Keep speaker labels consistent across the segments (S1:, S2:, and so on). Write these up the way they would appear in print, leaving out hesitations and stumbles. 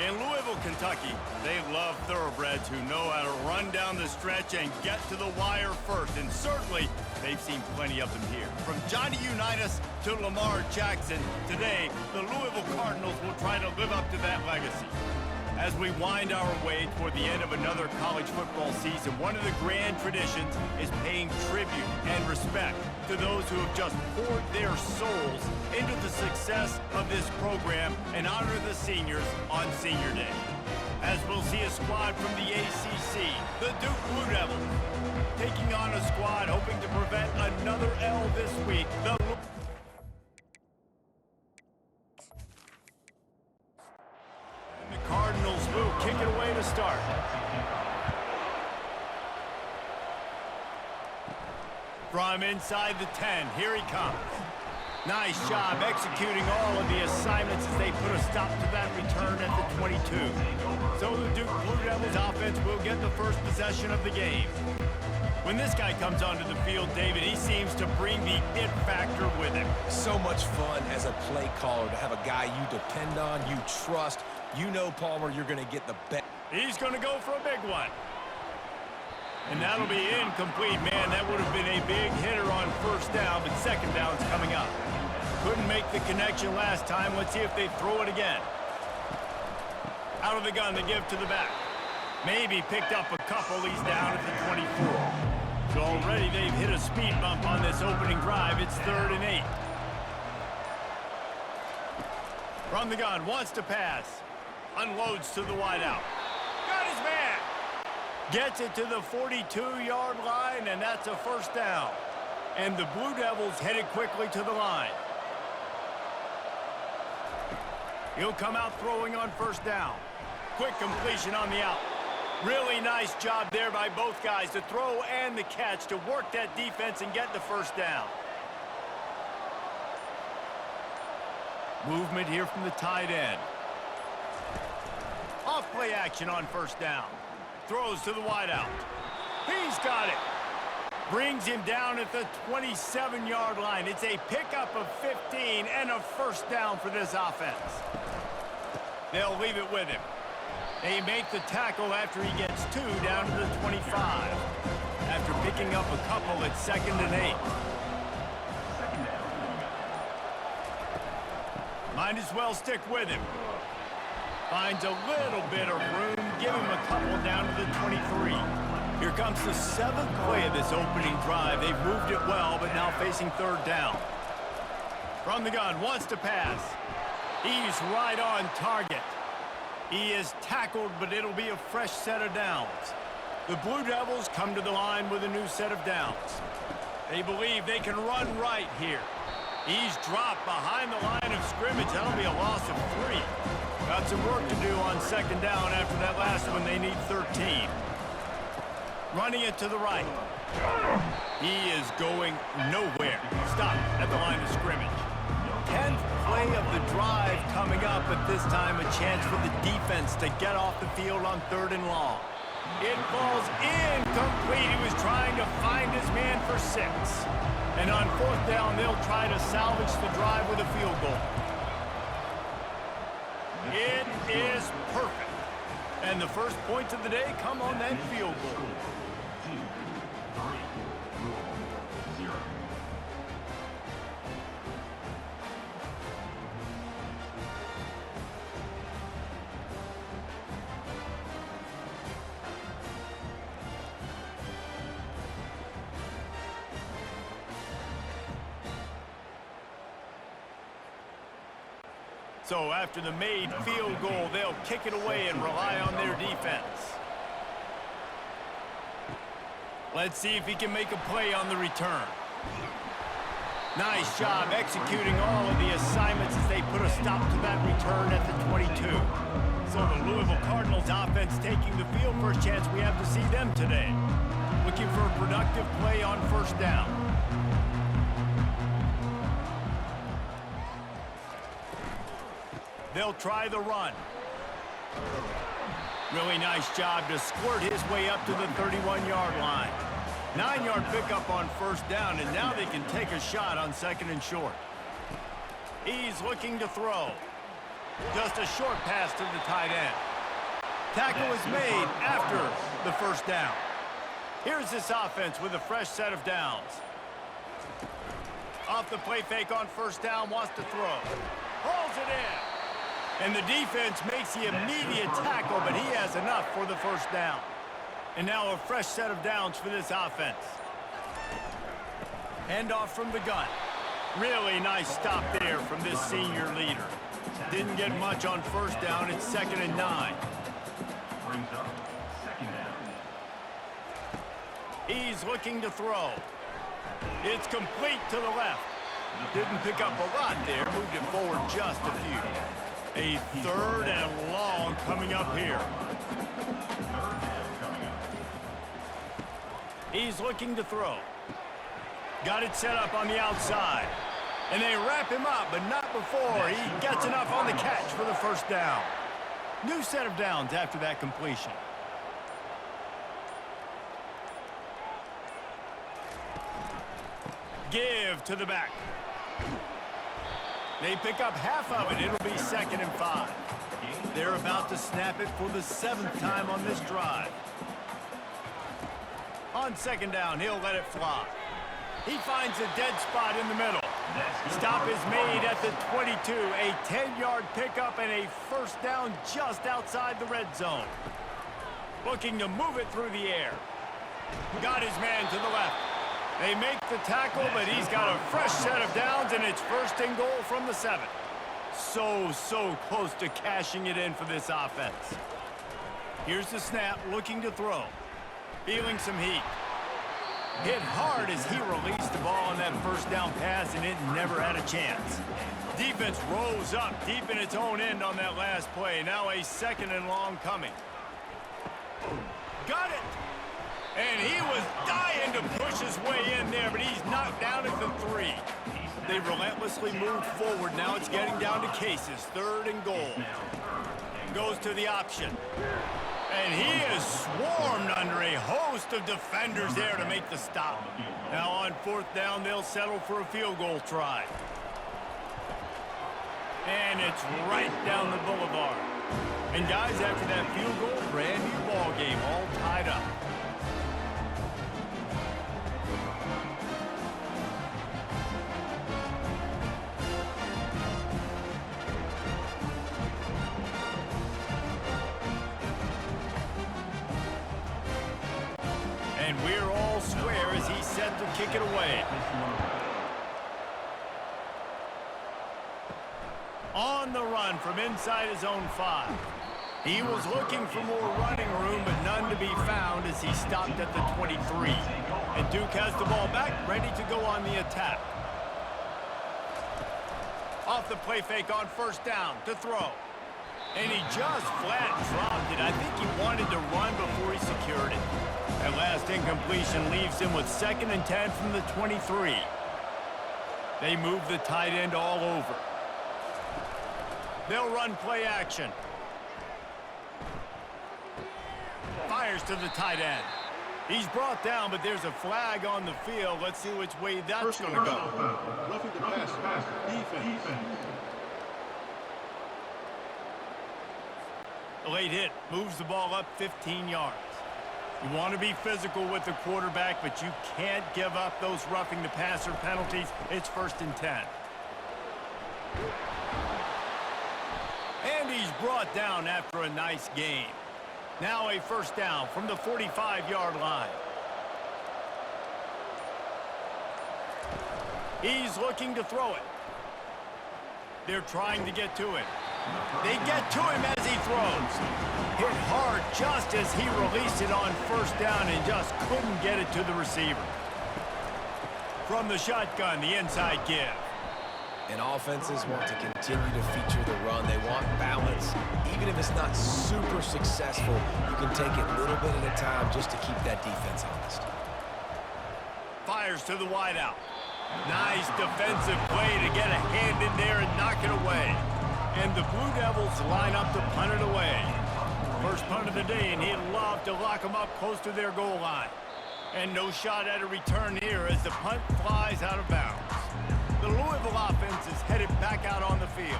S1: In Louisville, Kentucky, they love thoroughbreds who know how to run down the stretch and get to the wire first. And certainly, they've seen plenty of them here. From Johnny Unitas to Lamar Jackson, today, the Louisville Cardinals will try to live up to that legacy. As we wind our way toward the end of another college football season, one of the grand traditions is paying tribute and respect to those who have just poured their souls into the success of this program and honor the seniors on Senior Day. As we'll see a squad from the ACC, the Duke Blue Devils, taking on a squad hoping to prevent another L this week. The Cardinals will kick it away to start. From inside the 10, here he comes. Nice job executing all of the assignments as they put a stop to that return at the 22. So the Duke Blue Devils offense will get the first possession of the game. When this guy comes onto the field, David, he seems to bring the it factor with him.
S2: So much fun as a play caller to have a guy you depend on, you trust. You know, Palmer, you're going to get the best.
S1: He's going to go for a big one. And that'll be incomplete. Man, that would have been a big hitter on first down, but second down's coming up. Couldn't make the connection last time. Let's see if they throw it again. Out of the gun, they give to the back. Maybe picked up a couple. He's down at the 24. So already they've hit a speed bump on this opening drive. It's 3rd and 8. From the gun, wants to pass. Unloads to the wideout. Got his man. Gets it to the 42-yard line, and that's a first down. And the Blue Devils headed quickly to the line. He'll come out throwing on first down. Quick completion on the out. Really nice job there by both guys to throw and the catch to work that defense and get the first down. Movement here from the tight end. Off play action on first down. Throws to the wideout. He's got it. Brings him down at the 27-yard line. It's a pickup of 15 and a first down for this offense. They'll leave it with him. They make the tackle after he gets 2 down to the 25. After picking up a couple, it's 2nd and 8. Might as well stick with him. Finds a little bit of room. Give him a couple down to the 23. Here comes the 7th play of this opening drive. They've moved it well, but now facing 3rd down. From the gun, wants to pass. He's right on target. He is tackled, but it'll be a fresh set of downs. The Blue Devils come to the line with a new set of downs. They believe they can run right here. He's dropped behind the line of scrimmage. That'll be a loss of 3. Got some work to do on 2nd down after that last one. They need 13. Running it to the right. He is going nowhere. Stop at the line of scrimmage. 10th play of the drive coming up, but this time a chance for the defense to get off the field on 3rd and long. It falls incomplete. He was trying to find his man for 6. And on 4th down, they'll try to salvage the drive with a field goal. It is perfect. And the first points of the day come on that field goal. So after the made field goal, they'll kick it away and rely on their defense. Let's see if he can make a play on the return. Nice job executing all of the assignments as they put a stop to that return at the 22. So the Louisville Cardinals offense taking the field. First chance we have to see them today. Looking for a productive play on first down. They'll try the run. Really nice job to squirt his way up to the 31-yard line. 9-yard pickup on first down, and now they can take a shot on 2nd and short. He's looking to throw. Just a short pass to the tight end. Tackle is made after the first down. Here's this offense with a fresh set of downs. Off the play fake on first down, wants to throw. Hauls it in. And the defense makes the immediate tackle, but he has enough for the first down. And now a fresh set of downs for this offense. Handoff from the gun. Really nice stop there from this senior leader. Didn't get much on first down. It's 2nd and 9. He's looking to throw. It's complete to the left. Didn't pick up a lot there. Moved it forward just a few. A 3rd and long coming up here. He's looking to throw. Got it set up on the outside. And they wrap him up, but not before he gets enough on the catch for the first down. New set of downs after that completion. Give to the back. They pick up half of it. It'll be 2nd and 5. They're about to snap it for the 7th time on this drive. On 2nd down, he'll let it fly. He finds a dead spot in the middle. Stop is made at the 22. A 10-yard pickup and a first down just outside the red zone. Looking to move it through the air. Got his man to the left. They make the tackle, but he's got a fresh set of downs, and it's 1st and goal from the 7. So close to cashing it in for this offense. Here's the snap, looking to throw. Feeling some heat. Hit hard as he released the ball on that first down pass, and it never had a chance. Defense rose up deep in its own end on that last play. Now a 2nd and long coming. Got it! And he was dying to push his way in there, but he's knocked down at the 3. They relentlessly moved forward. Now it's getting down to cases. 3rd and goal. Goes to the option. And he is swarmed under a host of defenders there to make the stop. Now on 4th down, they'll settle for a field goal try. And it's right down the boulevard. And guys, after that field goal, brand new ball game, all tied up. And we're all square as he's set to kick it away. On the run from inside his own 5. He was looking for more running room, but none to be found as he stopped at the 23. And Duke has the ball back, ready to go on the attack. Off the play fake on first down to throw. And he just flat dropped it. I think he wanted to run before he secured it. That last incompletion leaves him with 2nd and 10 from the 23. They move the tight end all over. They'll run play action. Fires to the tight end. He's brought down, but there's a flag on the field. Let's see which way that's going to go.
S3: Roughing the passer. Defense.
S1: A late hit moves the ball up 15 yards. You want to be physical with the quarterback, but you can't give up those roughing the passer penalties. It's 1st and 10. And he's brought down after a nice game. Now a first down from the 45-yard line. He's looking to throw it. They're trying to get to it. They get to him as he throws. Hit hard just as he released it on first down and just couldn't get it to the receiver. From the shotgun, the inside give.
S2: And offenses want to continue to feature the run. They want balance. Even if it's not super successful, you can take it little bit at a time just to keep that defense honest.
S1: Fires to the wideout. Nice defensive play to get a hand in there and knock it away. And the Blue Devils line up to punt it away. First punt of the day, and he'd love to lock them up close to their goal line. And no shot at a return here as the punt flies out of bounds. The Louisville offense is headed back out on the field.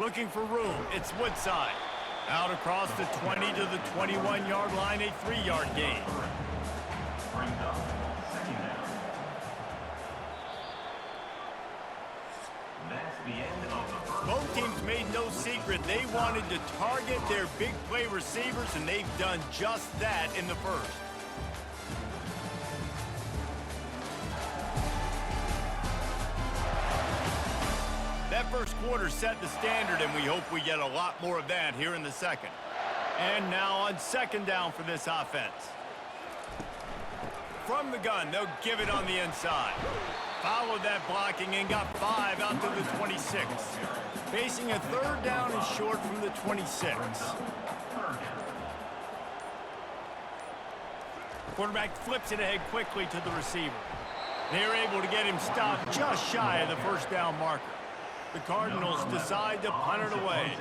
S1: Looking for room. It's Woodside. Out across the 20 to the 21-yard line, a 3-yard gain. Both teams made no secret they wanted to target their big play receivers, and they've done just that in the first. That first quarter set the standard, and we hope we get a lot more of that here in the second. And now on second down for this offense. From the gun, they'll give it on the inside. Followed that blocking and got 5 out to the 26. Facing a third down and short from the 26. Quarterback flips it ahead quickly to the receiver. They're able to get him stopped just shy of the first down marker. The Cardinals decide to punt it away.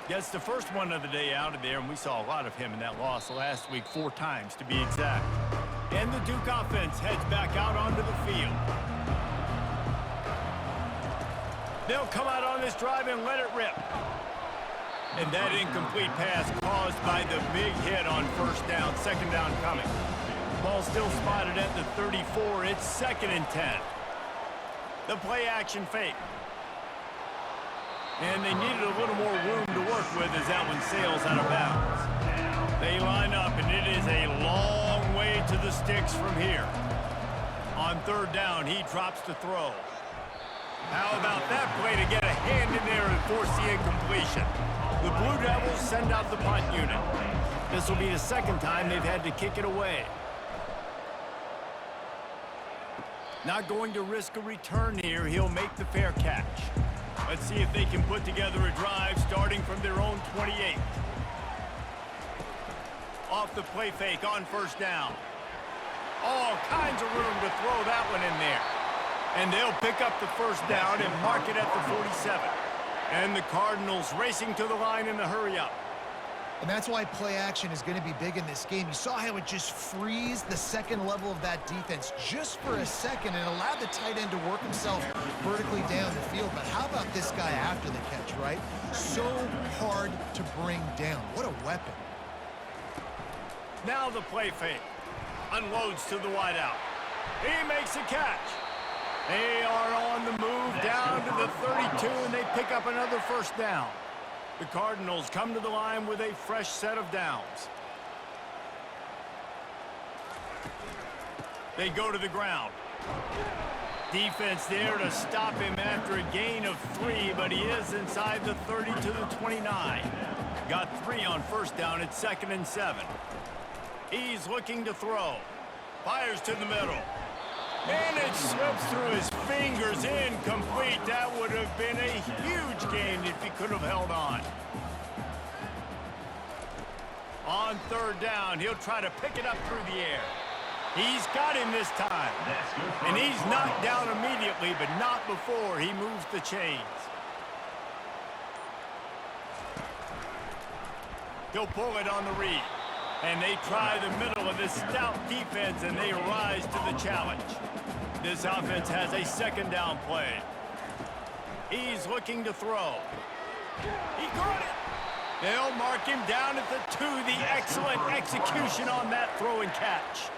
S1: Gets the first one of the day out of there, and we saw a lot of him in that loss last week, 4 times to be exact. And the Duke offense heads back out onto the field. They'll come out on this drive and let it rip. And that incomplete pass caused by the big hit on first down, second down coming. Ball still spotted at the 34. It's 2nd and 10. The play action fake. And they needed a little more room to work with as that one sails out of bounds. They line up, and it is a long way to the sticks from here. On third down, he drops to throw. How about that play to get a hand in there and force the incompletion? The Blue Devils send out the punt unit. This will be the second time they've had to kick it away. Not going to risk a return here. He'll make the fair catch. Let's see if they can put together a drive starting from their own 28. Off the play fake on first down. All kinds of room to throw that one in there. And they'll pick up the first down and mark it at the 47. And the Cardinals racing to the line in a hurry-up.
S4: And that's why play action is going to be big in this game. You saw how it just frees the second level of that defense just for a second and allowed the tight end to work himself vertically down the field. But how about this guy after the catch, right? So hard to bring down. What a weapon.
S1: Now the play fake. Unloads to the wideout. He makes a catch. They are on the move down to the 32, and they pick up another first down. The Cardinals come to the line with a fresh set of downs. They go to the ground. Defense there to stop him after a gain of 3, but he is inside the 30 to the 29. Got 3 on first down at 2nd and 7. He's looking to throw. Fires to the middle. And it slips through his fingers, incomplete. That would have been a huge gain if he could have held on. On third down, he'll try to pick it up through the air. He's got him this time. And he's knocked down immediately, but not before he moves the chains. He'll pull it on the read. And they try the middle of this stout defense, and they rise to the challenge. This offense has a second down play. He's looking to throw. He got it. They'll mark him down at the 2. The excellent execution on that throw and catch.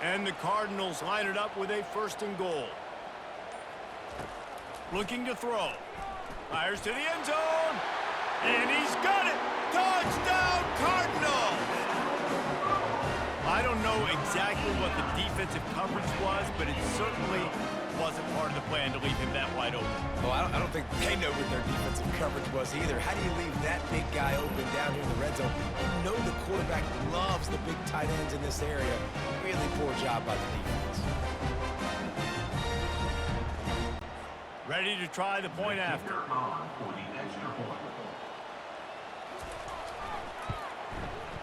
S1: And the Cardinals line it up with a 1st and goal. Looking to throw. Fires to the end zone. And he's got it. Touchdown, Cardinals! I don't know exactly what the defensive coverage was, but it certainly wasn't part of the plan to leave him that wide open.
S2: Well, I don't think they know what their defensive coverage was either. How do you leave that big guy open down here in the red zone? You know the quarterback loves the big tight ends in this area. Really poor job by the defense.
S1: Ready to try the point after.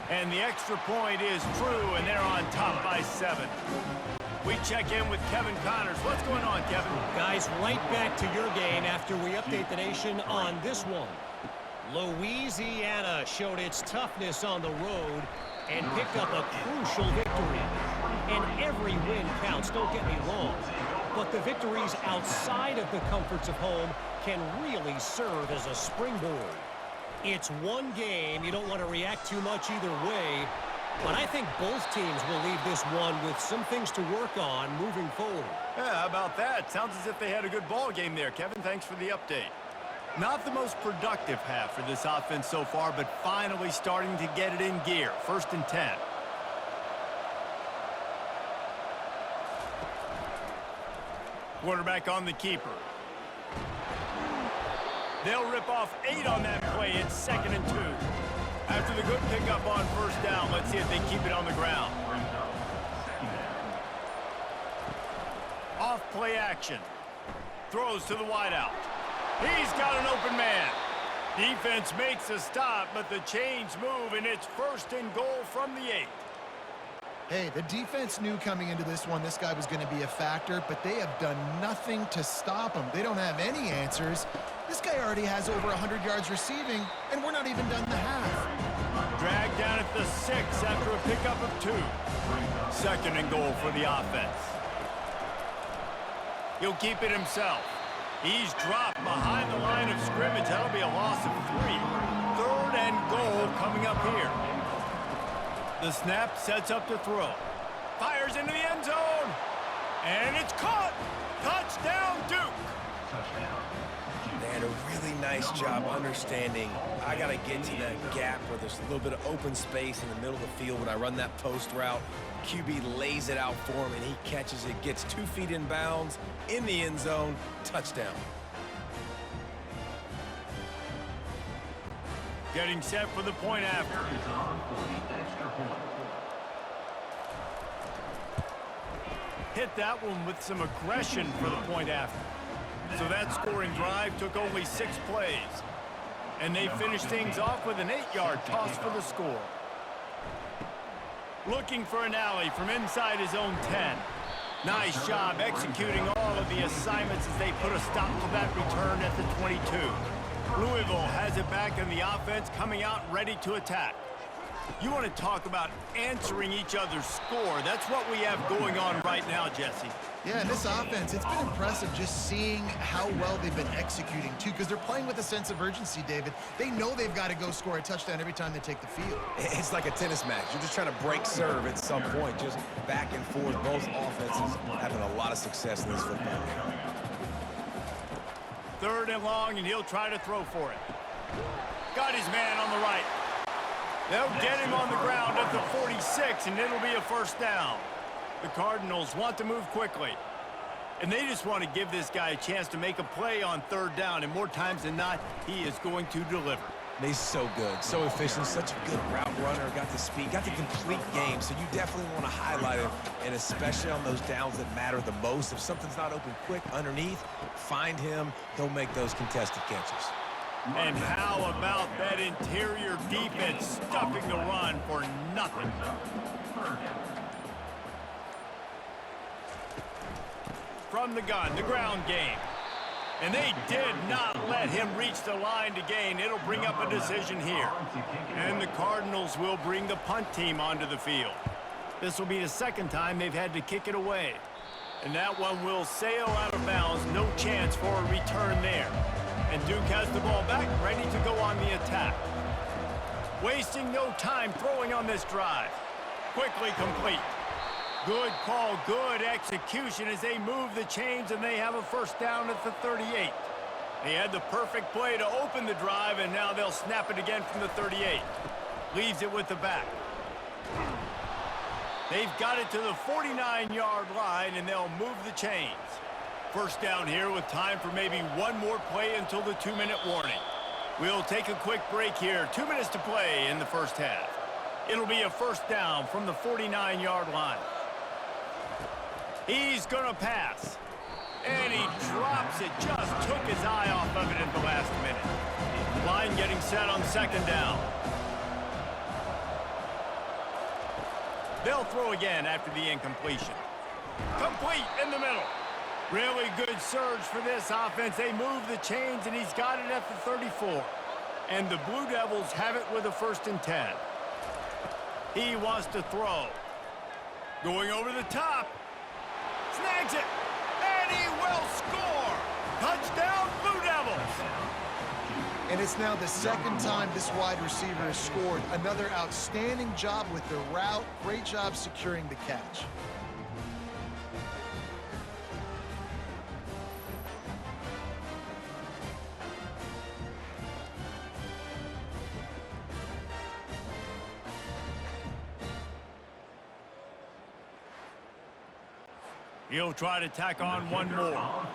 S1: And the extra point is true, and they're on top by 7. We check in with Kevin Connors. What's going on, Kevin?
S5: Guys, right back to your game after we update the nation on this one. Louisiana showed its toughness on the road and picked up a crucial victory. And every win counts, don't get me wrong. but the victories outside of the comforts of home can really serve as a springboard. It's one game. You don't want to react too much either way, but I think both teams will leave this one with some things to work on moving forward.
S1: Yeah, how about that? Sounds as if they had a good ball game there, Kevin. Thanks for the update. Not the most productive half for this offense so far, but finally starting to get it in gear. 1st and 10. Quarterback on the keeper. They'll rip off 8 on that play. It's 2nd and 2. After the good pickup on 1st down, let's see if they keep it on the ground. Off play action. Throws to the wideout. He's got an open man. Defense makes a stop, but the chains move, and it's 1st and goal from the 8.
S4: Hey, the defense knew coming into this one this guy was going to be a factor, but they have done nothing to stop him. They don't have any answers. This guy already has over 100 yards receiving, and we're not even done the half.
S1: Dragged down at the 6 after a pickup of 2. 2nd and goal for the offense. He'll keep it himself. He's dropped behind the line of scrimmage. That'll be a loss of 3. 3rd and goal coming up here. The snap sets up to throw. Fires into the end zone. And it's caught. Touchdown, Duke.
S2: They had a really nice job understanding I got to get to that gap where there's a little bit of open space in the middle of the field when I run that post route. QB lays it out for him, and he catches it, gets 2 feet in bounds, in the end zone, touchdown.
S1: Getting set for the point after. Hit that one with some aggression for the point after. So that scoring drive took only 6 plays. And they finished things off with an 8-yard toss for the score. Looking for an alley from inside his own 10. Nice job executing all of the assignments as they put a stop to that return at the 22. Louisville has it back in the offense, coming out ready to attack. You want to talk about answering each other's score. That's what we have going on right now, Jesse.
S4: Yeah, in this offense, it's been impressive just seeing how well they've been executing, too, because they're playing with a sense of urgency, David. They know they've got to go score a touchdown every time they take the field.
S2: It's like a tennis match. You're just trying to break serve at some point, just back and forth. Both offenses having a lot of success in this football game.
S1: 3rd and long, and he'll try to throw for it. Got his man on the right. They'll get him on the ground at the 46, and it'll be a 1st down. The Cardinals want to move quickly, and they just want to give this guy a chance to make a play on 3rd down, and more times than not, he is going to deliver.
S2: He's so good, so efficient, such a good route runner, got the speed, got the complete game, so you definitely want to highlight him, and especially on those downs that matter the most. If something's not open quick underneath, find him, he'll make those contested catches.
S1: And how about that interior defense stuffing the run for nothing? From the gun, the ground game. And they did not let him reach the line to gain. It'll bring up a decision here. And the Cardinals will bring the punt team onto the field. This will be the 2nd time they've had to kick it away. And that one will sail out of bounds. No chance for a return there. And Duke has the ball back, ready to go on the attack. Wasting no time throwing on this drive. Quickly complete. Good call, good execution as they move the chains, and they have a 1st down at the 38. They had the perfect play to open the drive, and now they'll snap it again from the 38. Leaves it with the back. They've got it to the 49-yard line, and they'll move the chains. 1st down here with time for maybe one more play until the 2-minute warning. We'll take a quick break here. 2 minutes to play in the 1st half. It'll be a 1st down from the 49-yard line. He's going to pass. And he drops it. Just took his eye off of it at the last minute. Line getting set on 2nd down. They'll throw again after the incompletion. Complete in the middle. Really good surge for this offense. They move the chains, and he's got it at the 34. And the Blue Devils have it with a 1st and 10. He wants to throw. Going over the top. Snags it. And Touchdown, Blue Devils!
S4: And it's now the second time this wide receiver has scored. Another outstanding job with the route. Great job securing the catch.
S1: He'll try to tack on one more.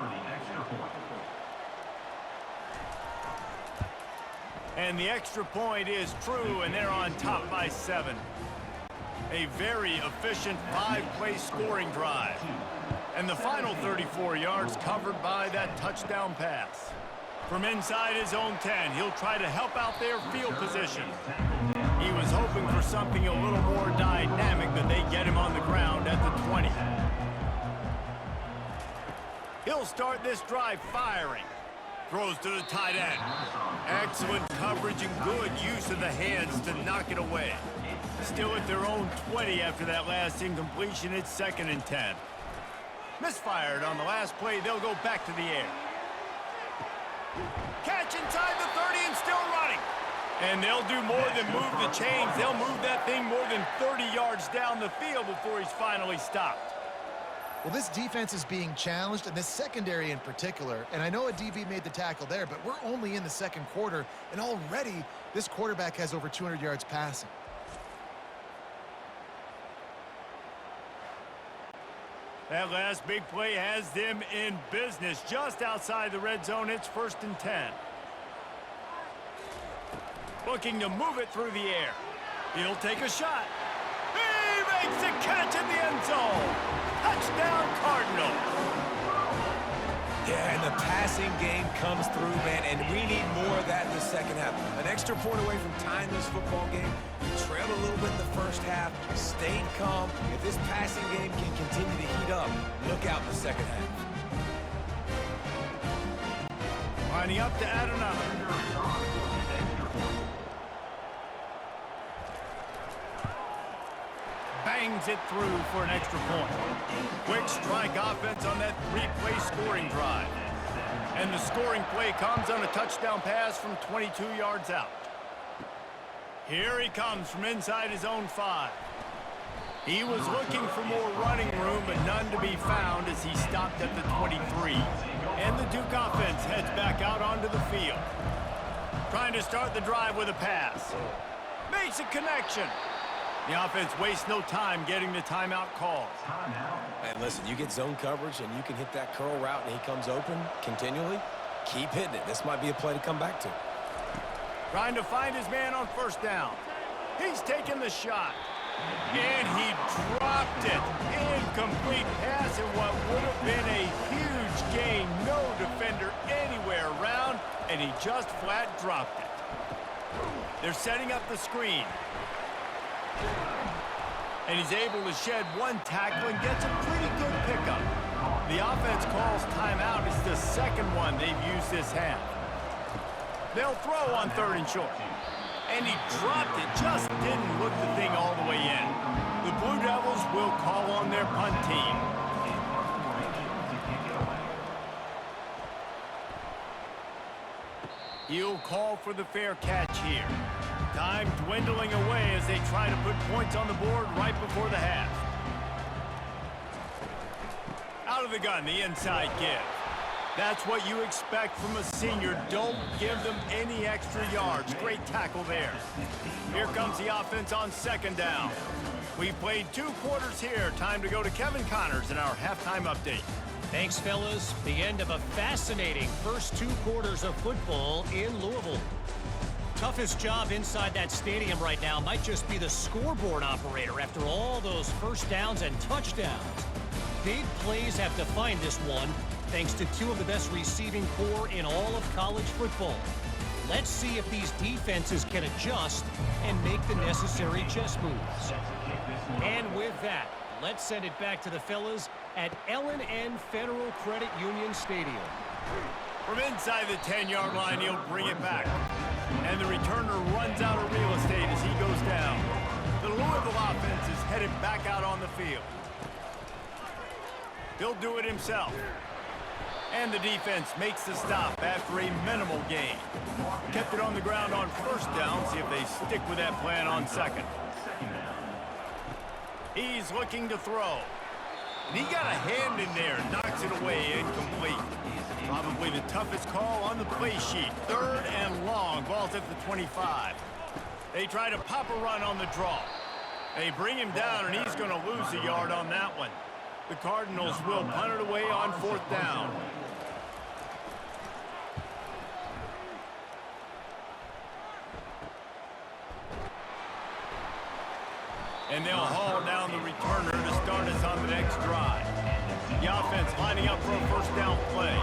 S1: And the extra point is true, and they're on top by 7. A very efficient 5-play scoring drive. And the final 34 yards covered by that touchdown pass. From inside his own 10, he'll try to help out their field position. He was hoping for something a little more dynamic, but they get him on the ground at the 20. He'll start this drive firing. Throws to the tight end. Excellent coverage and good use of the hands to knock it away. Still at their own 20 after that last incompletion. It's 2nd and 10. Misfired on the last play. They'll go back to the air. Catch inside the 30 and still running. And they'll do more than move the chains. They'll move that thing more than 30 yards down the field before he's finally stopped.
S4: Well, this defense is being challenged, and this secondary in particular. And I know a DB made the tackle there, but we're only in the second quarter, and already this quarterback has over 200 yards passing.
S1: That last big play has them in business just outside the red zone. It's 1st and 10. Looking to move it through the air. He'll take a shot. He makes the catch in the end zone. Touchdown, Cardinals.
S2: Yeah, and the passing game comes through, man, and we need more of that in the second half. An extra point away from tying this football game. You trailed a little bit in the first half, stayed calm. If this passing game can continue to heat up, look out in the second half.
S1: Lining up to add another. Bangs it through for an extra point. Quick strike offense on that 3-play scoring drive. And the scoring play comes on a touchdown pass from 22 yards out. Here he comes from inside his own 5. He was looking for more running room, but none to be found as he stopped at the 23. And the Duke offense heads back out onto the field. Trying to start the drive with a pass. Makes a connection. The offense wastes no time getting the timeout called.
S2: And listen, you get zone coverage and you can hit that curl route and he comes open continually. Keep hitting it. This might be a play to come back to.
S1: Trying to find his man on 1st down. He's taking the shot. And he dropped it. Incomplete pass in what would have been a huge gain. No defender anywhere around, and he just flat dropped it. They're setting up the screen. And he's able to shed one tackle and gets a pretty good pickup. The offense calls timeout. It's the second one they've used this half. They'll throw on 3rd and short. And he dropped it, just didn't look the thing all the way in. The Blue Devils will call on their punt team. He'll call for the fair catch here. Time dwindling away as they try to put points on the board right before the half. Out of the gun, the inside give. That's what you expect from a senior. Don't give them any extra yards. Great tackle there. Here comes the offense on 2nd down. We've played 2 quarters here. Time to go to Kevin Connors in our halftime update.
S5: Thanks, fellas. The end of a fascinating first 2 quarters of football in Louisville. Toughest job inside that stadium right now might just be the scoreboard operator after all those first downs and touchdowns. Big plays have defined this one, thanks to 2 of the best receiving corps in all of college football. Let's see if these defenses can adjust and make the necessary chess moves. And with that, let's send it back to the fellas at L&N Federal Credit Union Stadium.
S1: From inside the 10-yard line, he'll bring it back. And the returner runs out of real estate as he goes down. The Louisville offense is headed back out on the field. He'll do it himself. And the defense makes the stop after a minimal gain. Kept it on the ground on first down. See if they stick with that plan on second. He's looking to throw. And he got a hand in there, knocks it away, incomplete. Probably the toughest call on the play sheet. 3rd and long, ball's at the 25. They try to pop a run on the draw. They bring him down, and he's going to lose a yard on that one. The Cardinals will punt it away on 4th down. And they'll haul down the returner to start us on the next drive. The offense lining up for a first down play.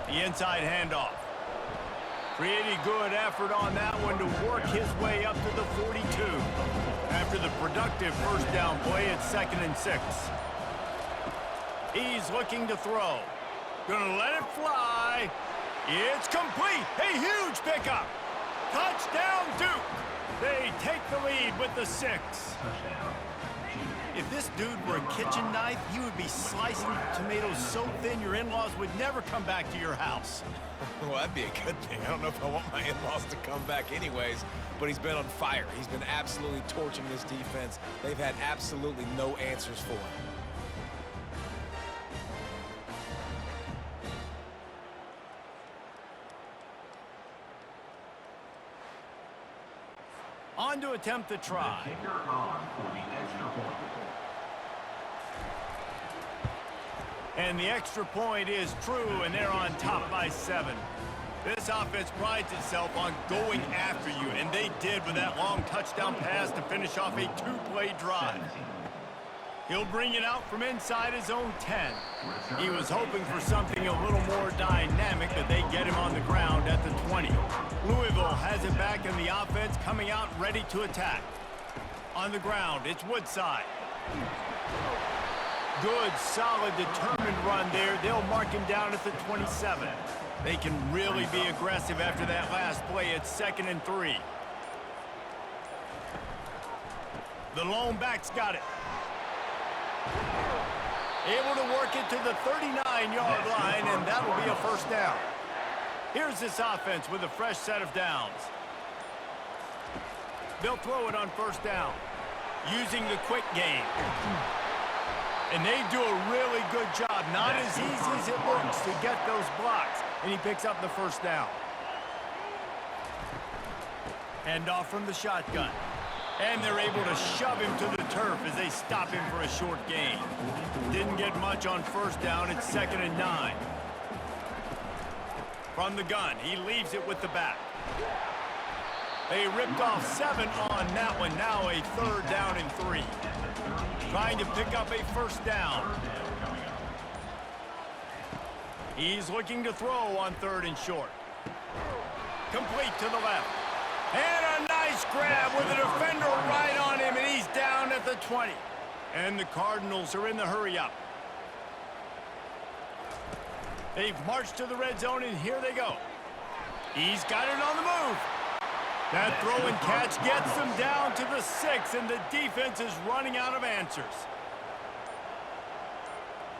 S1: The inside handoff. Pretty good effort on that one to work his way up to the 42. After the productive first down play, it's 2nd and 6. He's looking to throw. Gonna let it fly. It's complete. A huge pickup. Touchdown, Duke. They take the lead with the 6. If this dude were a kitchen knife, he would be slicing tomatoes so thin your in-laws would never come back to your house.
S2: Well, that'd be a good thing. I don't know if I want my in-laws to come back anyways, but he's been on fire. He's been absolutely torching this defense. They've had absolutely no answers for him.
S1: On to attempt the try. And the extra point is true, and they're on top by 7. This offense prides itself on going after you, and they did with that long touchdown pass to finish off a 2-play drive. He'll bring it out from inside his own 10. He was hoping for something a little more dynamic, but they get him on the ground at the 20. Louisville has it back, and the offense coming out ready to attack. On the ground, it's Woodside. Good, solid, determined run there. They'll mark him down at the 27. They can really be aggressive after that last play. It's 2nd and 3. The lone back's got it. Able to work it to the 39-yard line, and that'll be a first down. Here's this offense with a fresh set of downs. They'll throw it on first down, using the quick game. And they do a really good job, not as easy as it looks, to get those blocks. And he picks up the first down. Hand off from the shotgun. And they're able to shove him to the turf as they stop him for a short gain. Didn't get much on first down. It's 2nd and 9. From the gun, he leaves it with the back. They ripped off 7 on that one. Now a 3rd down and 3. Trying to pick up a first down. He's looking to throw on 3rd and short. Complete to the left. And a nice grab with a defender right on him, and he's down at the 20. And the Cardinals are in the hurry-up. They've marched to the red zone, and here they go. He's got it on the move. That throw and catch gets them down to the 6, and the defense is running out of answers.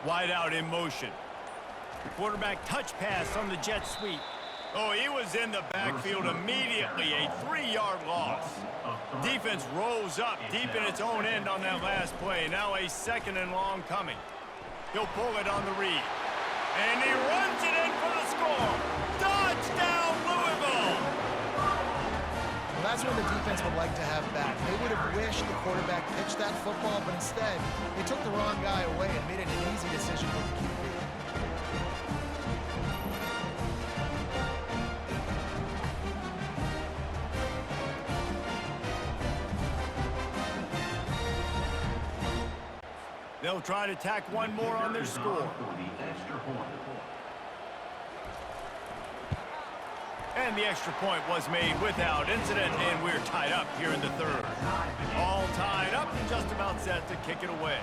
S1: Wide out in motion. Quarterback touch pass on the jet sweep. Oh, he was in the backfield immediately. A 3-yard loss. Defense rolls up deep in its own end on that last play. Now a 2nd and long coming. He'll pull it on the read. And he runs it in for the score. Touchdown, Louisville!
S4: Well, that's what the defense would like to have back. They would have wished the quarterback pitched that football, but instead, they took the wrong guy away and made it an easy decision for the QB.
S1: They'll try to tack one more on their score. And the extra point was made without incident, and we're tied up here in the 3rd. All tied up and just about set to kick it away.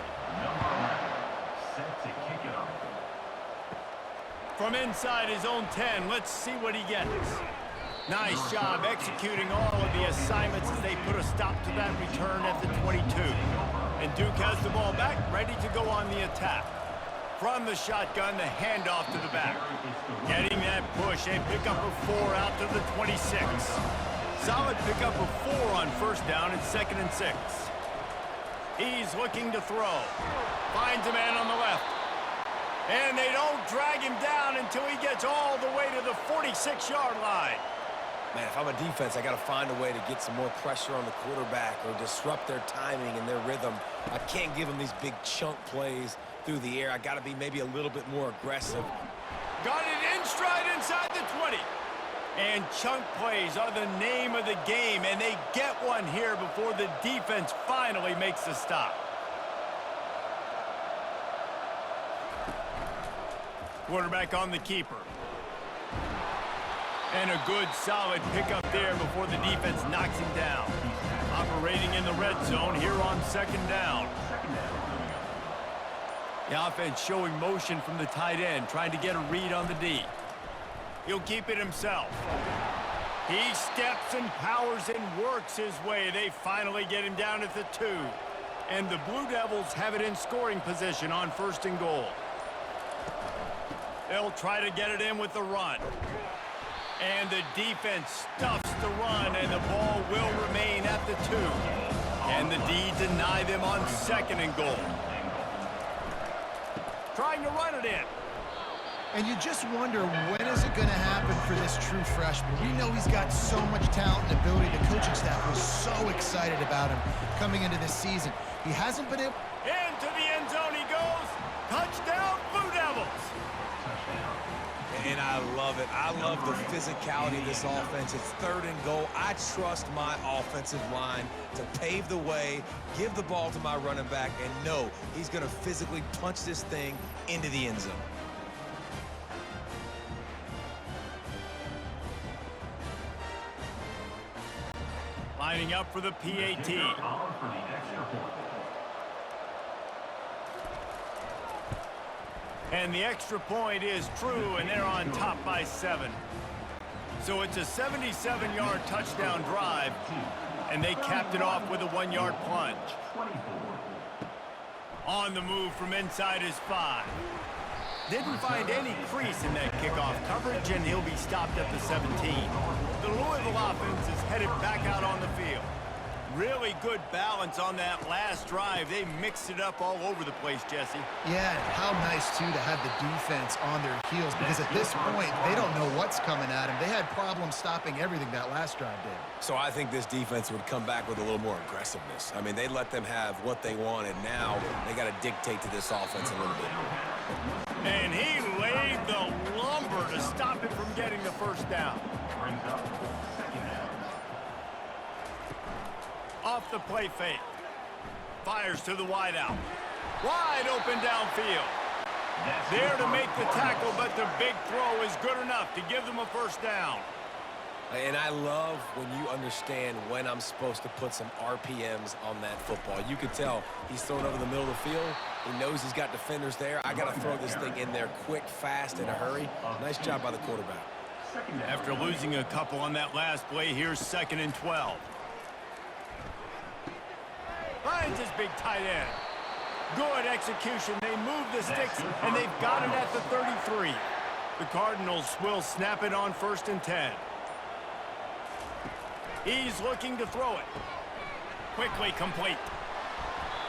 S1: From inside his own 10, let's see what he gets. Nice job executing all of the assignments as they put a stop to that return at the 22. And Duke has the ball back, ready to go on the attack. From the shotgun, the handoff to the back. Getting that push, a pickup of 4 out to the 26. Solid pickup of 4 on first down and 2nd and 6. He's looking to throw. Finds a man on the left. And they don't drag him down until he gets all the way to the 46-yard line.
S2: Man, if I'm a defense, I got to find a way to get some more pressure on the quarterback or disrupt their timing and their rhythm. I can't give them these big chunk plays through the air. I got to be maybe a little bit more aggressive.
S1: Got it in stride inside the 20. And chunk plays are the name of the game, and they get one here before the defense finally makes the stop. Quarterback on the keeper. And a good, solid pickup there before the defense knocks him down. Operating in the red zone here on 2nd down. The offense showing motion from the tight end, trying to get a read on the D. He'll keep it himself. He steps and powers and works his way. They finally get him down at the 2. And the Blue Devils have it in scoring position on 1st and goal. They'll try to get it in with the run. And the defense stuffs the run, and the ball will remain at the 2. And the D deny them on 2nd and goal. Trying to run it in.
S4: And you just wonder, when is it going to happen for this true freshman? We know he's got so much talent and ability. The coaching staff was so excited about him coming into this season. He hasn't been able...
S1: Into the end zone he goes. Touchdown, Blue Devils.
S2: And I love it. I love the physicality of this offense. It's 3rd and goal. I trust my offensive line to pave the way, give the ball to my running back, and know he's going to physically punch this thing into the end zone.
S1: Lining up for the PAT. And the extra point is true, and they're on top by 7. So it's a 77-yard touchdown drive, and they capped it off with a 1-yard plunge. On the move from inside his 5. Didn't find any crease in that kickoff coverage, and he'll be stopped at the 17. The Louisville offense is headed back out on the field. Really good balance on that last drive. They mixed it up all over the place, Jesse.
S4: Yeah, how nice, too, to have the defense on their heels, because at this point, they don't know what's coming at them. They had problems stopping everything that last drive did.
S2: So I think this defense would come back with a little more aggressiveness. I mean, they let them have what they wanted. Now they got to dictate to this offense a little bit more.
S1: And he laid the lumber to stop him from getting the first down. Off the play fake. Fires to the wideout. Wide open downfield. There to make the tackle, but the big throw is good enough to give them a first down.
S2: And I love when you understand when I'm supposed to put some RPMs on that football. You could tell he's throwing over the middle of the field. He knows he's got defenders there. I got to throw this thing in there quick, fast, in a hurry. Nice job by the quarterback.
S1: After losing a couple on that last play, here's 2nd and 12. Finds his big tight end. Good execution. They move the sticks, and they've got it at the 33. The Cardinals will snap it on 1st and 10. He's looking to throw it. Quickly complete.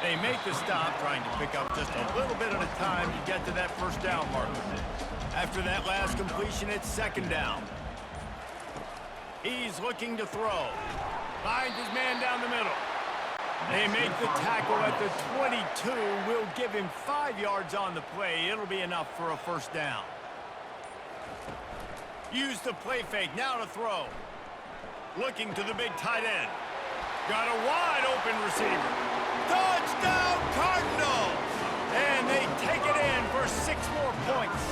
S1: They make the stop, trying to pick up just a little bit at a time to get to that first down marker. After that last completion, it's 2nd down. He's looking to throw. Finds his man down the middle. They make the tackle at the 22. Will give him 5 yards on the play. It'll be enough for a first down. Use the play fake. Now to throw. Looking to the big tight end. Got a wide open receiver. Touchdown Cardinals! And they take it in for 6 more points.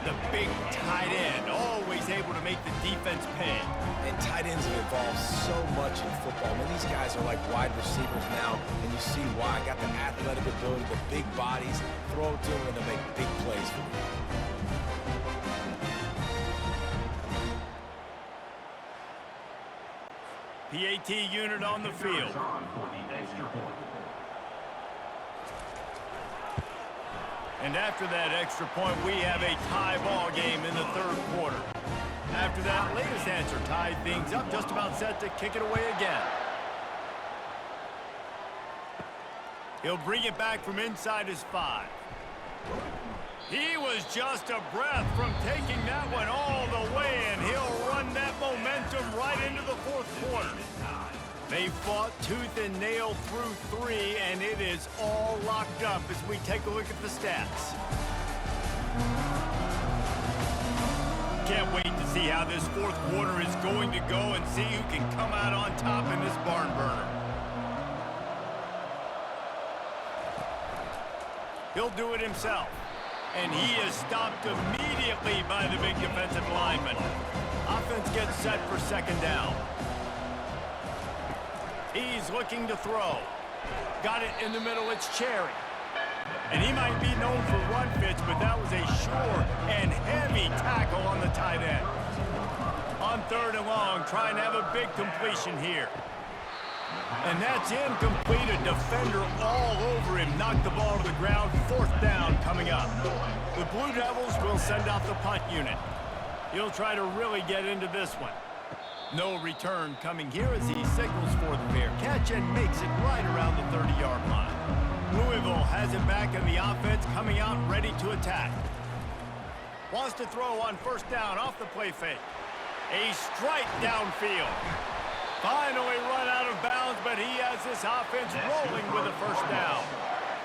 S1: The big tight end, always able to make the defense pay.
S2: And tight ends have evolved so much in football. I mean, these guys are like wide receivers now, and you see why. Got the athletic ability, the big bodies, throw it to them, and they make big plays for you.
S1: PAT unit on the field. And after that extra point, we have a tie ball game in the third quarter. After that latest answer tied things up, just about set to kick it away again. He'll bring it back from inside his 5. He was just a breath from taking that one all the way, and he'll run that momentum right into the fourth quarter. They fought tooth and nail through 3, and it is all locked up as we take a look at the stats. Can't wait to see how this fourth quarter is going to go and see who can come out on top in this barn burner. He'll do it himself. And he is stopped immediately by the big defensive lineman. Offense gets set for second down. He's looking to throw. Got it in the middle, it's Cherry. And he might be known for run fits, but that was a sure and heavy tackle on the tight end. On third and long, trying to have a big completion here. And that's incomplete. A defender all over him. Knocked the ball to the ground. Fourth down coming up. The Blue Devils will send out the punt unit. He'll try to really get into this one. No return coming here as he signals for the fair catch and makes it right around the 30-yard line. Louisville has it back in the offense, coming out ready to attack. Wants to throw on first down off the play fake. A strike downfield. Finally run out of bounds, but he has this offense rolling with a first down.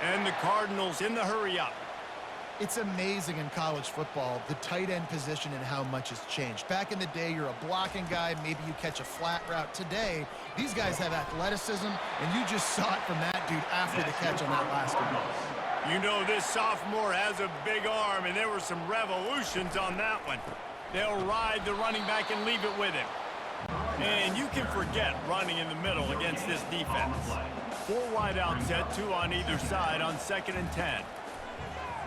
S1: And the Cardinals in the hurry-up.
S4: It's amazing in college football, the tight end position and how much has changed. Back in the day, you're a blocking guy, maybe you catch a flat route. Today, these guys have athleticism, and you just saw it from that dude after the catch on that last one.
S1: You know this sophomore has a big arm, and there were some revolutions on that one. They'll ride the running back and leave it with him. And you can forget running in the middle against this defense. 4 wide out set, 2 on either side on 2nd and 10.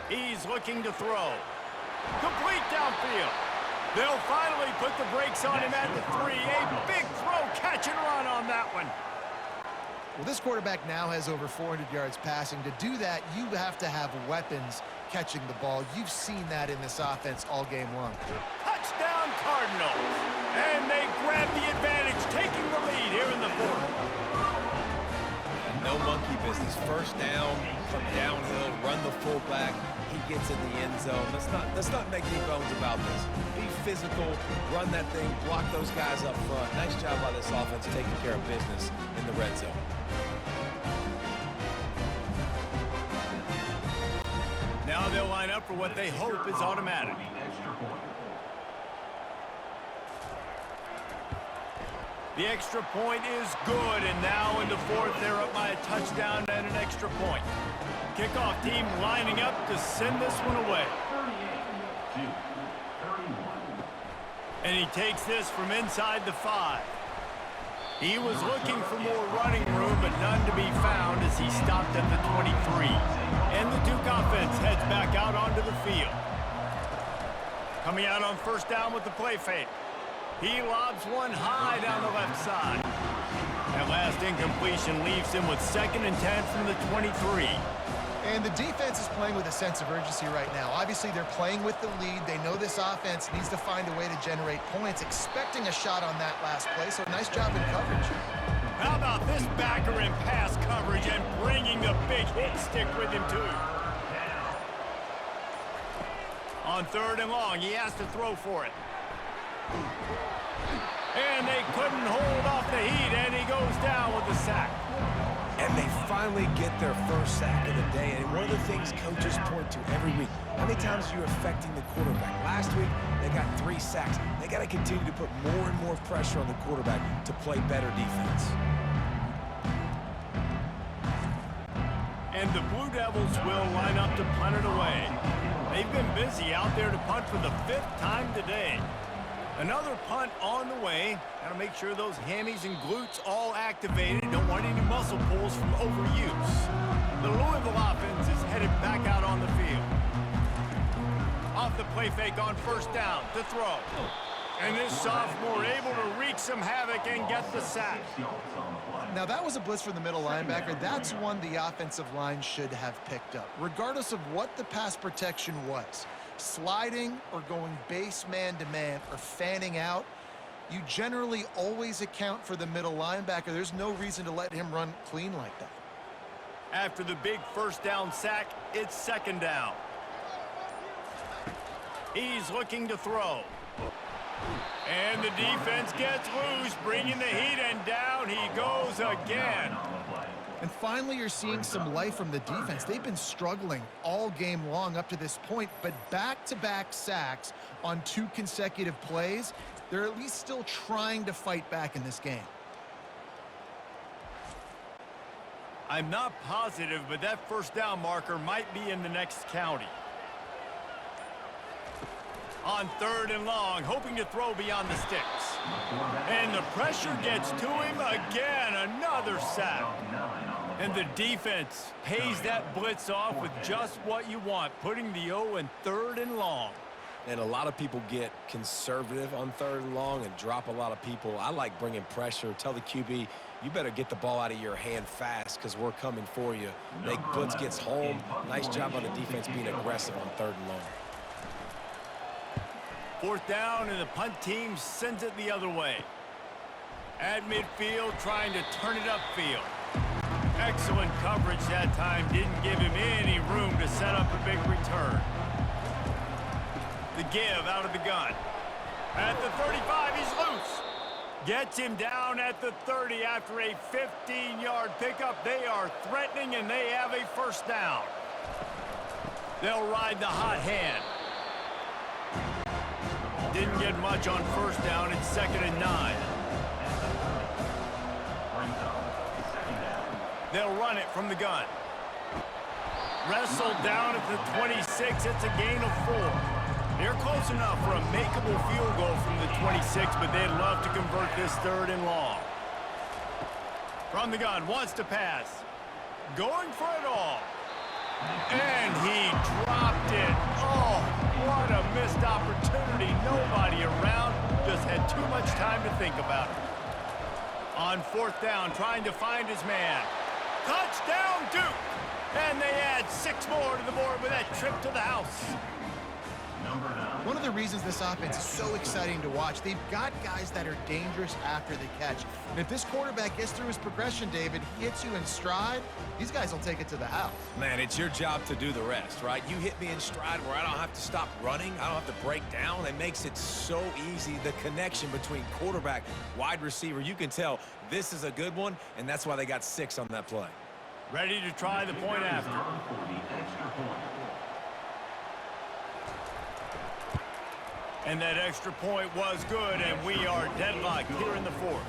S1: He's looking to throw. Complete downfield. They'll finally put the brakes on him at the 3. A big throw, catch and run on that one.
S4: Well, this quarterback now has over 400 yards passing. To do that, you have to have weapons catching the ball. You've seen that in this offense all game long.
S1: Touchdown Cardinals. And they grab the advantage, taking the lead here in the fourth.
S2: No monkey business. First down, come downhill, run the fullback. He gets in the end zone. Let's not make any bones about this. Be physical, run that thing, block those guys up front. Nice job by this offense taking care of business in the red zone.
S1: Now they'll line up for what they hope is automatic. The extra point is good, and now in the fourth, they're up by a touchdown and an extra point. Kickoff team lining up to send this one away. And he takes this from inside the 5. He was looking for more running room, but none to be found as he stopped at the 23. And the Duke offense heads back out onto the field. Coming out on first down with the play fake. He lobs one high down the left side. That last incompletion leaves him with 2nd and 10 from the 23.
S4: And the defense is playing with a sense of urgency right now. Obviously, they're playing with the lead. They know this offense needs to find a way to generate points, expecting a shot on that last play. So nice job in coverage.
S1: How about this backer in pass coverage and bringing the big hit stick with him, too? On third and long, he has to throw for it. And they couldn't hold off the heat, and he goes down with the sack.
S2: And they finally get their first sack of the day. And one of the things coaches point to every week, how many times are you affecting the quarterback? Last week, they got 3 sacks. They got to continue to put more and more pressure on the quarterback to play better defense.
S1: And the Blue Devils will line up to punt it away. They've been busy out there to punt for the 5th time today. Another punt on the way. Got to make sure those hammies and glutes all activated. Don't want any muscle pulls from overuse. The Louisville offense is headed back out on the field. Off the play fake on first down to throw. And this sophomore able to wreak some havoc and get the sack.
S4: Now, that was a blitz from the middle linebacker. That's one the offensive line should have picked up, regardless of what the pass protection was. Sliding or going base man-to-man or fanning out, you generally always account for the middle linebacker. There's no reason to let him run clean like that.
S1: After the big first down sack, it's second down. He's looking to throw. And the defense gets loose, bringing the heat, and down he goes again.
S4: And finally, you're seeing some life from the defense. They've been struggling all game long up to this point, but back-to-back sacks on 2 consecutive plays, they're at least still trying to fight back in this game.
S1: I'm not positive, but that first down marker might be in the next county. On third and long, hoping to throw beyond the sticks. And the pressure gets to him again, another sack. And the defense pays that blitz off with just what you want, putting the O in third and long.
S2: And a lot of people get conservative on third and long and drop a lot of people. I like bringing pressure. Tell the QB, you better get the ball out of your hand fast because we're coming for you. Make blitz gets home. Nice job on the defense being aggressive on third and long.
S1: Fourth down, and the punt team sends it the other way. At midfield, trying to turn it upfield. Excellent coverage that time. Didn't give him any room to set up a big return. The give out of the gun. At the 35, he's loose. Gets him down at the 30 after a 15-yard pickup. They are threatening, and they have a first down. They'll ride the hot hand. Didn't get much on first down. It's 2nd and 9. They'll run it from the gun. Wrestled down at the 26. It's a gain of 4. They're close enough for a makeable field goal from the 26, but they'd love to convert this third and long. From the gun, wants to pass. Going for it all. And he dropped it. Oh, what a missed opportunity. Nobody around. Just had too much time to think about it. On fourth down, trying to find his man. Touchdown, Duke. And they add 6 more to the board with that trip to the house.
S4: One of the reasons this offense is so exciting to watch, they've got guys that are dangerous after the catch. And if this quarterback gets through his progression, David, hits you in stride, these guys will take it to the house.
S2: Man, it's your job to do the rest, right? You hit me in stride where I don't have to stop running. I don't have to break down. It makes it so easy. The connection between quarterback, wide receiver, you can tell this is a good one, and that's why they got 6 on that play.
S1: Ready to try the point after. And that extra point was good, and we are deadlocked here in the fourth.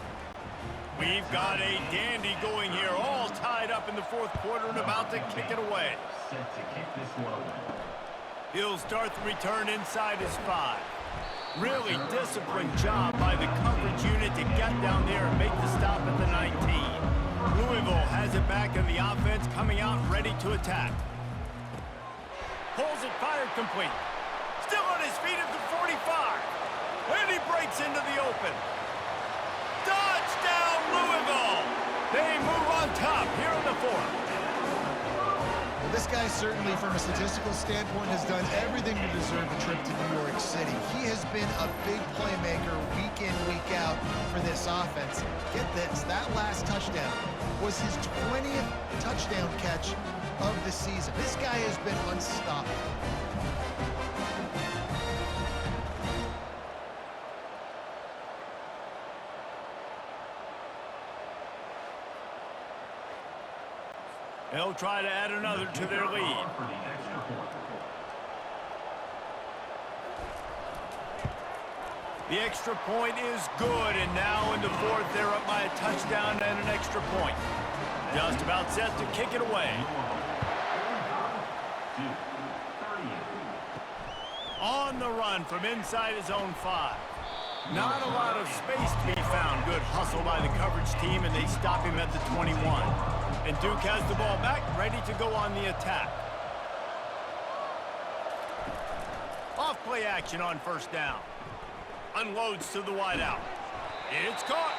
S1: We've got a dandy going here, all tied up in the fourth quarter and about to kick it away. He'll start the return inside his 5. Really disciplined job by the coverage unit to get down there and make the stop at the 19. Louisville has it back in the offense, coming out ready to attack. Pulls it, fired complete. Still on his feet at the 45. And he breaks into the open. Touchdown, Louisville! They move on top here in the fourth.
S4: Well, this guy certainly, from a statistical standpoint, has done everything to deserve a trip to New York City. He has been a big playmaker week in, week out for this offense. Get this, that last touchdown was his 20th touchdown catch of the season. This guy has been unstoppable.
S1: They'll try to add another to their lead. The extra point is good, and now in the fourth, they're up by a touchdown and an extra point. Just about set to kick it away. On the run from inside his own 5. Not a lot of space to be found. Good hustle by the coverage team, and they stop him at the 21. And Duke has the ball back, ready to go on the attack. Off play action on first down. Unloads to the wideout. It's caught.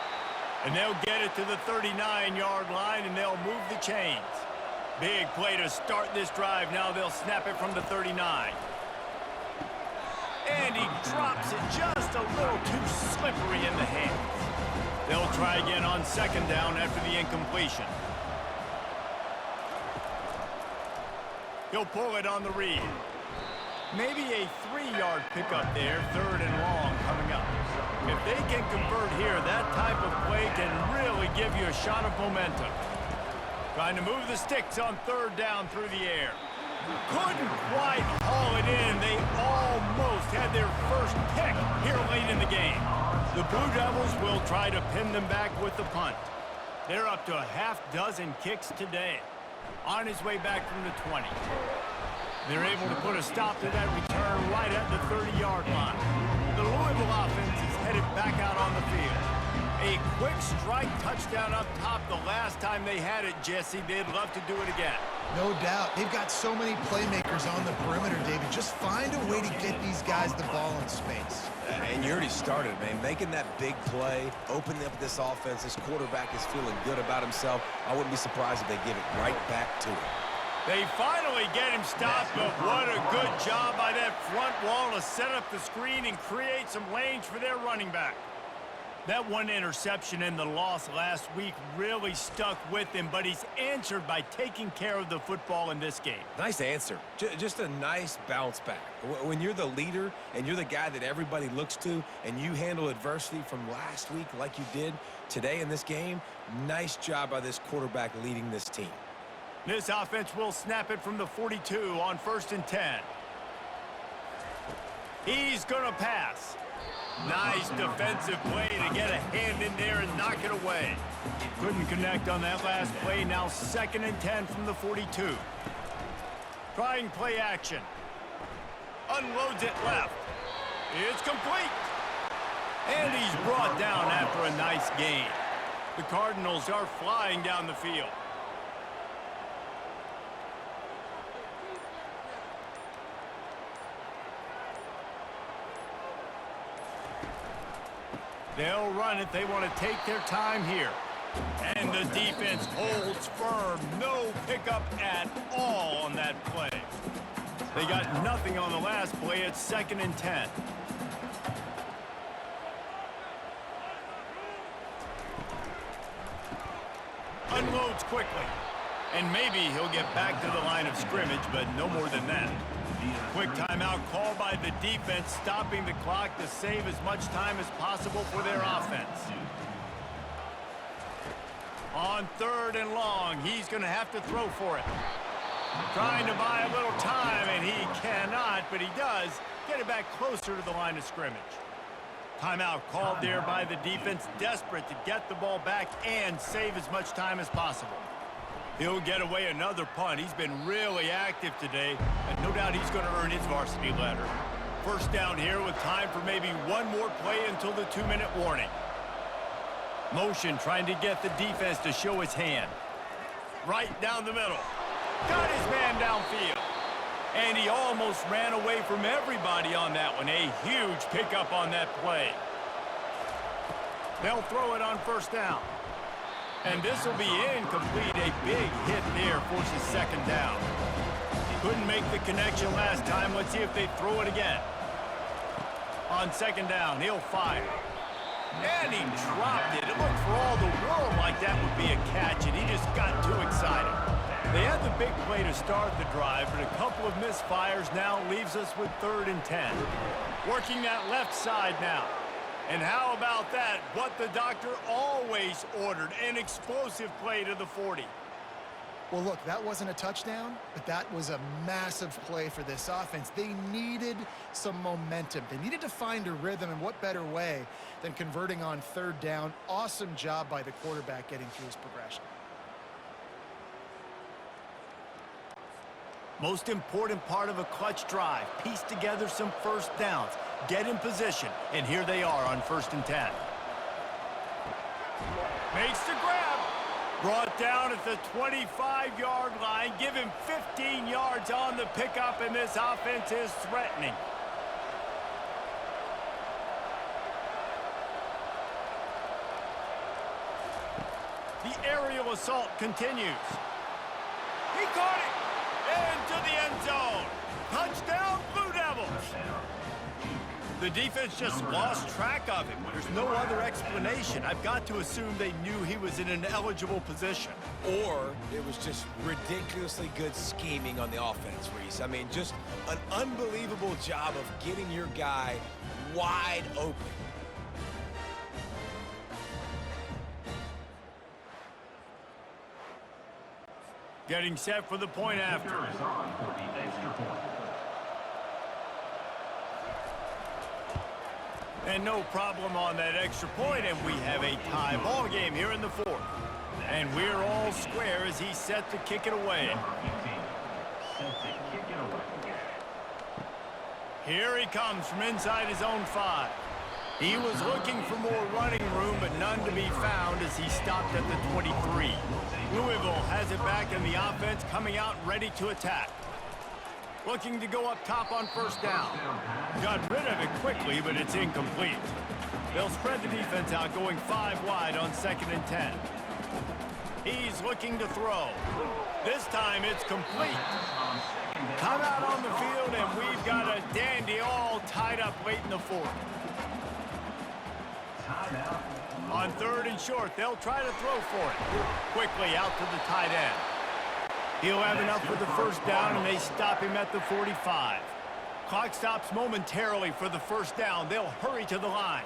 S1: And they'll get it to the 39-yard line, and they'll move the chains. Big play to start this drive. Now they'll snap it from the 39. And he drops it just a little too slippery in the hands. They'll try again on second down after the incompletion. He'll pull it on the read. Maybe a 3-yard pickup there, third and long coming up. If they can convert here, that type of play can really give you a shot of momentum. Trying to move the sticks on third down through the air. Couldn't quite haul it in. They almost had their first pick here late in the game. The Blue Devils will try to pin them back with the punt. They're up to a half-dozen kicks today. On his way back from the 20. They're able to put a stop to that return right at the 30-yard line. The Louisville offense is headed back out on the field. A quick strike touchdown up top the last time they had it, Jesse. They'd love to do it again.
S4: No doubt. They've got so many playmakers on the perimeter, David. Just find a way to get these guys the ball in space.
S2: And you already started, man. Making that big play, opening up this offense. This quarterback is feeling good about himself. I wouldn't be surprised if they give it right back to him.
S1: They finally get him stopped, but what a good job by that front wall to set up the screen and create some lanes for their running back. That one interception and the loss last week really stuck with him, but he's answered by taking care of the football in this game.
S2: Nice answer. Just a nice bounce back. When you're the leader and you're the guy that everybody looks to and you handle adversity from last week like you did today in this game, nice job by this quarterback leading this team.
S1: This offense will snap it from the 42 on 1st and 10. He's going to pass. Nice defensive play to get a hand in there and knock it away. Couldn't connect on that last play. Now 2nd and 10 from the 42. Trying play action. Unloads it left. It's complete. And he's brought down after a nice gain. The Cardinals are flying down the field. They'll run it. They want to take their time here. And the defense holds firm. No pickup at all on that play. They got nothing on the last play. It's 2nd and 10. Unloads quickly. And maybe he'll get back to the line of scrimmage, but no more than that. Quick timeout call by the defense, stopping the clock to save as much time as possible for their offense. On 3rd and long, he's going to have to throw for it. Trying to buy a little time, and he cannot, but he does get it back closer to the line of scrimmage. Timeout called there by the defense, desperate to get the ball back and save as much time as possible. He'll get away another punt. He's been really active today, and no doubt he's going to earn his varsity letter. First down here with time for maybe one more play until the 2-minute warning. Motion trying to get the defense to show his hand. Right down the middle. Got his man downfield. And he almost ran away from everybody on that one. A huge pickup on that play. They'll throw it on 1st down. And this will be incomplete. A big hit there forces 2nd down. Couldn't make the connection last time. Let's see if they throw it again. On 2nd down, he'll fire. And he dropped it. It looked for all the world like that would be a catch, and he just got too excited. They had the big play to start the drive, but a couple of misfires now leaves us with 3rd and 10. Working that left side now. And how about that? What the doctor always ordered, an explosive play to the 40.
S4: Well, look, that wasn't a touchdown, but that was a massive play for this offense. They needed some momentum. They needed to find a rhythm, and what better way than converting on 3rd down. Awesome job by the quarterback getting through his progression.
S1: Most important part of a clutch drive, piece together some 1st downs, get in position, and here they are on 1st and 10. Makes the grab. Brought down at the 25-yard line. Give him 15 yards on the pickup, and this offense is threatening. The aerial assault continues. He caught it! Into the end zone! Touchdown, Blue Devils! The defense just lost track of him. There's no other explanation. I've got to assume they knew he was in an eligible position.
S2: Or it was just ridiculously good scheming on the offense, Reese. I mean, just an unbelievable job of getting your guy wide open.
S1: Getting set for the point after. And no problem on that extra point, and we have a tie ball game here in the fourth. And we're all square as he's set to kick it away. Here he comes from inside his own 5. He was looking for more running room, but none to be found as he stopped at the 23. Louisville has it back in the offense, coming out ready to attack. Looking to go up top on first down. Got rid of it quickly, but it's incomplete. They'll spread the defense out, going 5 wide on 2nd and 10. He's looking to throw. This time it's complete. Come out on the field, and we've got a dandy all tied up late in the fourth. On 3rd and short, they'll try to throw for it. Quickly out to the tight end. He'll have enough for the first down, and they stop him at the 45. Clock stops momentarily for the first down. They'll hurry to the line.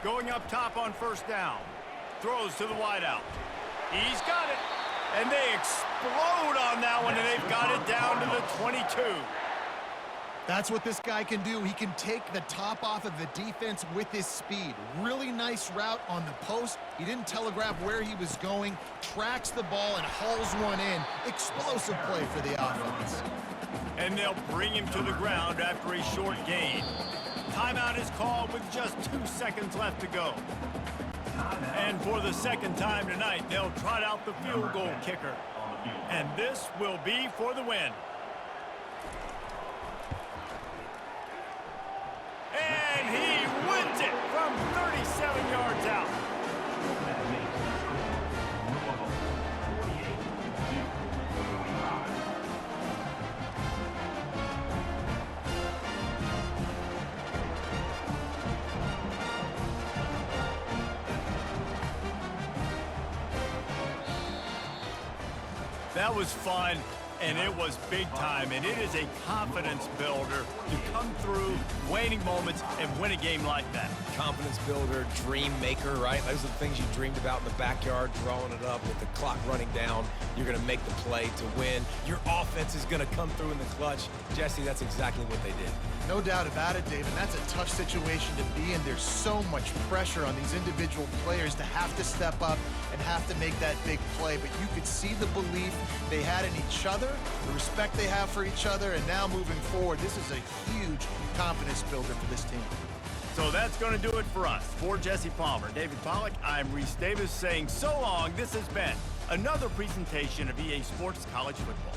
S1: Going up top on first down. Throws to the wideout. He's got it. And they explode on that one, and they've got it down to the 22.
S4: That's what this guy can do. He can take the top off of the defense with his speed. Really nice route on the post. He didn't telegraph where he was going, tracks the ball, and hauls one in. Explosive play for the offense.
S1: And they'll bring him to the ground after a short gain. Timeout is called with just 2 seconds left to go. And for the second time tonight, they'll trot out the field goal kicker. And this will be for the win. And he wins it from 37 yards out. That was fun, and it was big time, and it is a confidence builder to come through waning moments and win a game like that.
S2: Confidence builder, dream maker, right? Those are the things you dreamed about in the backyard, drawing it up with the clock running down. You're going to make the play to win. Your offense is going to come through in the clutch. Jesse, that's exactly what they did.
S4: No doubt about it, David. That's a tough situation to be in. There's so much pressure on these individual players to have to step up and have to make that big play. But you could see the belief they had in each other, the respect they have for each other, and now moving forward, this is a huge confidence builder for this team.
S1: So that's going to do it for us. For Jesse Palmer, David Pollack, I'm Reese Davis saying so long. This has been another presentation of EA Sports College Football.